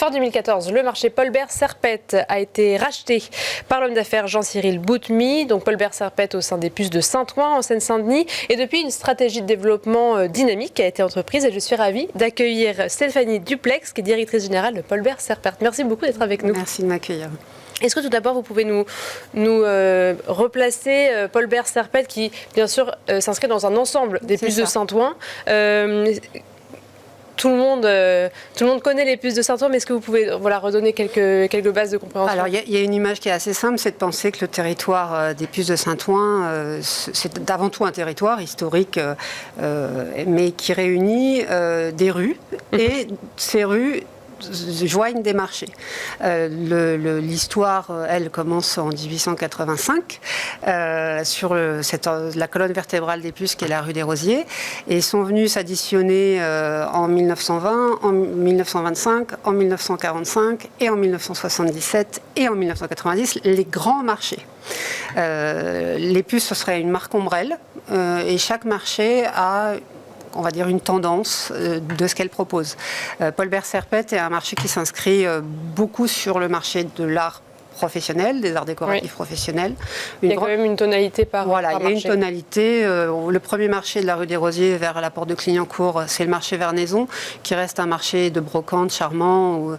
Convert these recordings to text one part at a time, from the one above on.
fin 2014, le marché Paul Bert Serpette a été racheté par l'homme d'affaires Jean-Cyril Boutmy. Donc Paul Bert Serpette au sein des puces de Saint-Ouen en Seine-Saint-Denis. Et depuis, une stratégie de développement dynamique a été entreprise. Et je suis ravie d'accueillir Stéphanie Duplex, qui est directrice générale de Paul Bert Serpette. Merci beaucoup d'être avec nous. Merci de m'accueillir. Est-ce que tout d'abord, vous pouvez nous replacer Paul Bert Serpette, qui, bien sûr, s'inscrit dans un ensemble des puces de Saint-Ouen. Tout le monde connaît les puces de Saint-Ouen, mais est-ce que vous pouvez redonner quelques bases de compréhension ? Alors, il y a une image qui est assez simple, c'est de penser que le territoire des puces de Saint-Ouen, c'est avant tout un territoire historique, mais qui réunit des rues, et ces rues joignent des marchés. L'histoire, elle, commence en 1885 sur la colonne vertébrale des puces qui est la rue des Rosiers, et sont venus s'additionner en 1920, en 1925, en 1945 et en 1977 et en 1990 les grands marchés. Les puces, ce serait une marque ombrelle, et chaque marché a, on va dire, une tendance de ce qu'elle propose. Paul Bert Serpette est un marché qui s'inscrit beaucoup sur le marché de l'art professionnel, des arts décoratifs professionnels. Il y a quand même une tonalité par il y a marché. Une tonalité. Le premier marché de la rue des Rosiers vers la porte de Clignancourt, c'est le marché Vernaison, qui reste un marché de brocante charmant,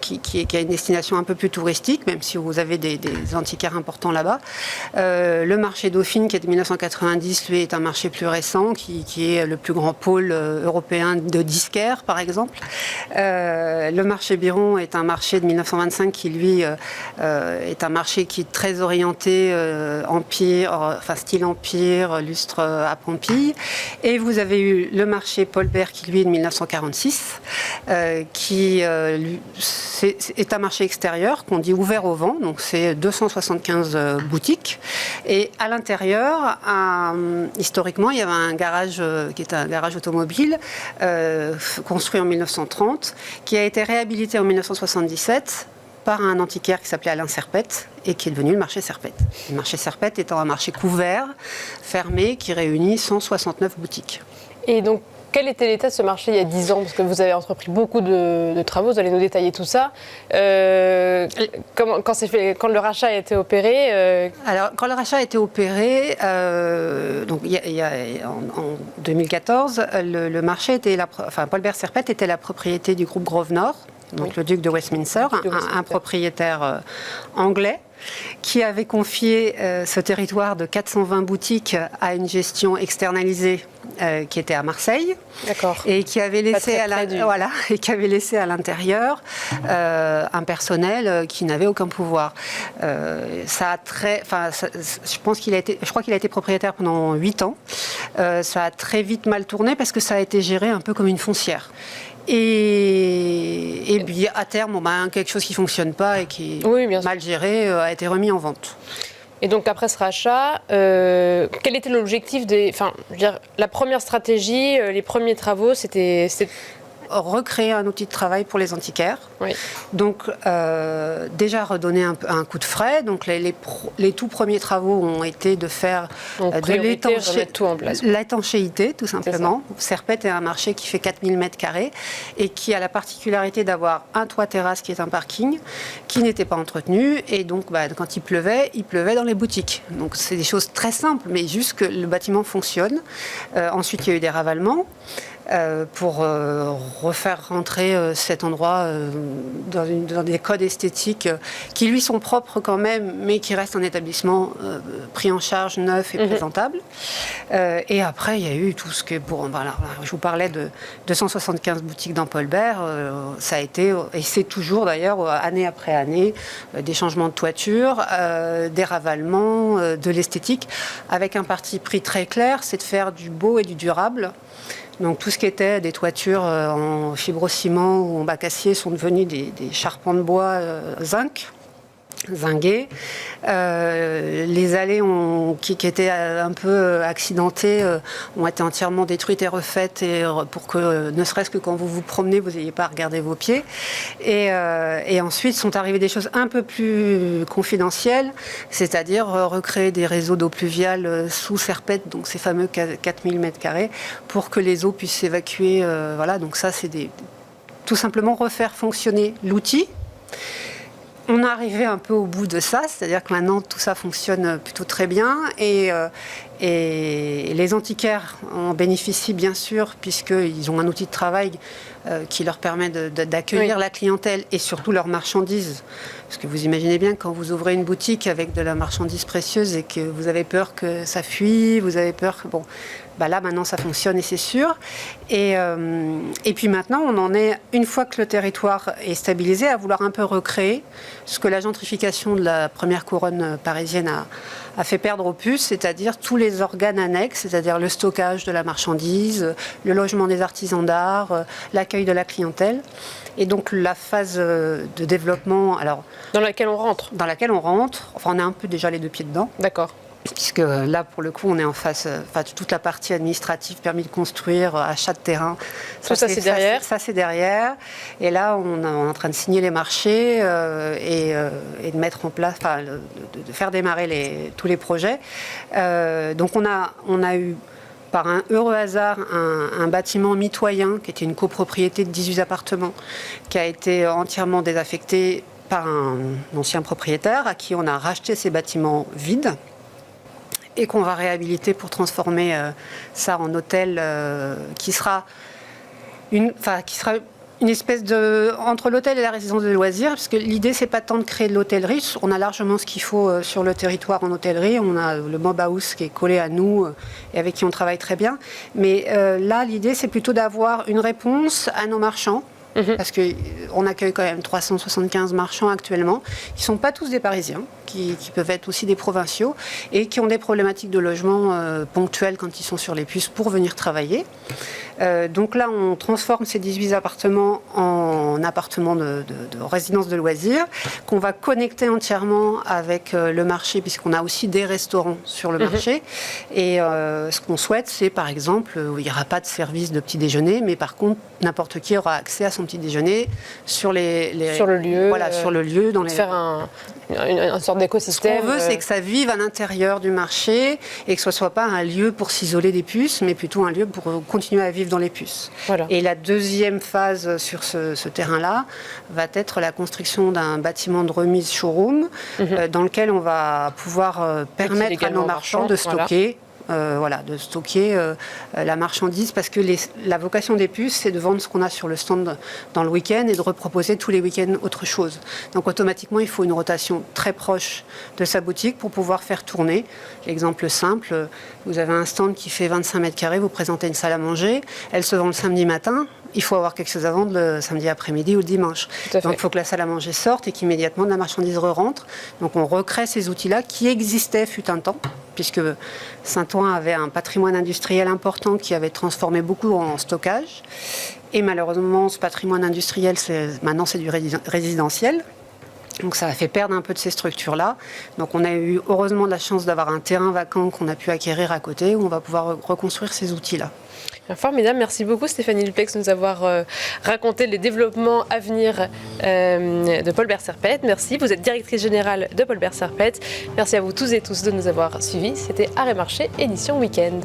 qui a une destination un peu plus touristique, même si vous avez des antiquaires importants là-bas. Le marché Dauphine, qui est de 1990, lui, est un marché plus récent, qui est le plus grand pôle européen de disquaires, par exemple. Le marché Biron est un marché de 1925 qui, lui, est un marché qui est très orienté style empire, lustre à Pampille. Et vous avez eu le marché Paul Bert qui, lui, est de 1946, qui est un marché extérieur qu'on dit ouvert au vent, donc c'est 275 boutiques. Et à l'intérieur, historiquement, il y avait un garage qui est un garage automobile construit en 1930, qui a été réhabilité en 1977 par un antiquaire qui s'appelait Alain Serpette et qui est devenu le marché Serpette. Le marché Serpette étant un marché couvert, fermé, qui réunit 169 boutiques. Et donc, quel était l'état de ce marché il y a 10 ans ? Parce que vous avez entrepris beaucoup de travaux, vous allez nous détailler tout ça. Quand le rachat a été opéré Alors, quand le rachat a été opéré, en 2014, le marché Paul Bert Serpette était la propriété du groupe Grosvenor, donc le duc de Westminster, un propriétaire anglais, qui avait confié ce territoire de 420 boutiques à une gestion externalisée qui était à Marseille. D'accord. Et qui avait laissé à l'intérieur un personnel qui n'avait aucun pouvoir. Je crois qu'il a été propriétaire pendant 8 ans. Ça a très vite mal tourné parce que ça a été géré un peu comme une foncière. Et puis à terme, quelque chose qui ne fonctionne pas et qui est mal géré a été remis en vente. Et donc après ce rachat, quel était l'objectif la première stratégie, les premiers travaux, c'était recréer un outil de travail pour les antiquaires. Oui. Donc, déjà redonner un coup de frais. Donc, les tout premiers travaux ont été de faire l'étanchéité, tout simplement. Serpette est un marché qui fait 4000 m² et qui a la particularité d'avoir un toit terrasse qui est un parking, qui n'était pas entretenu. Et donc, quand il pleuvait dans les boutiques. Donc, c'est des choses très simples, mais juste que le bâtiment fonctionne. Ensuite, il y a eu des ravalements. Pour refaire rentrer cet endroit dans des codes esthétiques qui lui sont propres quand même, mais qui restent un établissement pris en charge, neuf et présentable. Et après, il y a eu tout ce que... je vous parlais de 275 boutiques dans Paul Bert. Ça a été, et c'est toujours d'ailleurs, année après année, des changements de toiture, des ravalements, de l'esthétique, avec un parti pris très clair, c'est de faire du beau et du durable. Donc tout ce qui était des toitures en fibrociment ou en bac acier sont devenus des charpents de bois zingués. Les allées qui étaient un peu accidentées ont été entièrement détruites et refaites pour que, ne serait-ce que quand vous vous promenez, vous n'ayez pas à regarder vos pieds. Et ensuite sont arrivées des choses un peu plus confidentielles, c'est-à-dire recréer des réseaux d'eau pluviale sous Serpette, donc ces fameux 4000 m², pour que les eaux puissent s'évacuer. Donc ça, c'est tout simplement refaire fonctionner l'outil. On est arrivé un peu au bout de ça, c'est-à-dire que maintenant tout ça fonctionne plutôt très bien et les antiquaires en bénéficient bien sûr puisqu'ils ont un outil de travail qui leur permet d'accueillir la clientèle et surtout leurs marchandises. Parce que vous imaginez bien que quand vous ouvrez une boutique avec de la marchandise précieuse et que vous avez peur que ça fuit, vous avez peur que... Bon, bah là maintenant ça fonctionne et c'est sûr. Et puis maintenant on en est, une fois que le territoire est stabilisé, à vouloir un peu recréer ce que la gentrification de la première couronne parisienne a fait perdre aux puces, c'est-à-dire tous les organes annexes, c'est-à-dire le stockage de la marchandise, le logement des artisans d'art, l'accueil de la clientèle. Et donc la phase de développement... Alors, dans laquelle on rentre. Dans laquelle on rentre. Enfin, on est un peu déjà les deux pieds dedans. D'accord. Puisque là, pour le coup, on est en face, toute la partie administrative, permis de construire, achat de terrain. Tout ça, c'est derrière. Ça, c'est derrière. Et là, on est en train de signer les marchés et de mettre en place, de faire démarrer tous les projets. Donc, on a eu, par un heureux hasard, un bâtiment mitoyen qui était une copropriété de 18 appartements, qui a été entièrement désaffecté par un ancien propriétaire à qui on a racheté ces bâtiments vides et qu'on va réhabiliter pour transformer ça en hôtel qui sera une espèce de... entre l'hôtel et la résidence de loisirs, parce que l'idée, c'est pas tant de créer de l'hôtellerie. On a largement ce qu'il faut sur le territoire en hôtellerie. On a le Mob House qui est collé à nous et avec qui on travaille très bien. Mais là, l'idée, c'est plutôt d'avoir une réponse à nos marchands. Parce qu'on accueille quand même 375 marchands actuellement, qui ne sont pas tous des Parisiens, qui peuvent être aussi des provinciaux, et qui ont des problématiques de logement ponctuelles quand ils sont sur les puces pour venir travailler. Donc là, on transforme ces 18 appartements en appartements de résidence de loisirs, qu'on va connecter entièrement avec le marché, puisqu'on a aussi des restaurants sur le marché. Et ce qu'on souhaite, c'est par exemple, il n'y aura pas de service de petit déjeuner, mais par contre, n'importe qui aura accès à son petit déjeuner sur sur le lieu. Voilà, sur le lieu. Faire une sorte d'écosystème. Ce qu'on veut, c'est que ça vive à l'intérieur du marché et que ce ne soit pas un lieu pour s'isoler des puces, mais plutôt un lieu pour continuer à vivre dans les puces. Voilà. Et la deuxième phase sur ce terrain-là va être la construction d'un bâtiment de remise showroom dans lequel on va pouvoir permettre à nos marchands de stocker. De stocker la marchandise, parce que la vocation des puces, c'est de vendre ce qu'on a sur le stand dans le week-end et de reproposer tous les week-ends autre chose. Donc automatiquement, il faut une rotation très proche de sa boutique pour pouvoir faire tourner. L'exemple simple, vous avez un stand qui fait 25 mètres carrés, vous présentez une salle à manger, elle se vend le samedi matin. Il faut avoir quelque chose à vendre le samedi après-midi ou le dimanche. Donc il faut que la salle à manger sorte et qu'immédiatement la marchandise re-rentre. Donc on recrée ces outils-là qui existaient fut un temps, puisque Saint-Ouen avait un patrimoine industriel important qui avait transformé beaucoup en stockage. Et malheureusement, ce patrimoine industriel, maintenant c'est du résidentiel. Donc ça a fait perdre un peu de ces structures-là. Donc on a eu heureusement de la chance d'avoir un terrain vacant qu'on a pu acquérir à côté, où on va pouvoir reconstruire ces outils-là. Formidable, merci beaucoup Stéphanie Lupex de nous avoir raconté les développements à venir de Paul Bert Serpette. Merci, vous êtes directrice générale de Paul Bert Serpette. Merci à vous tous et tous de nous avoir suivis. C'était Arrêt Marché, édition Week-end.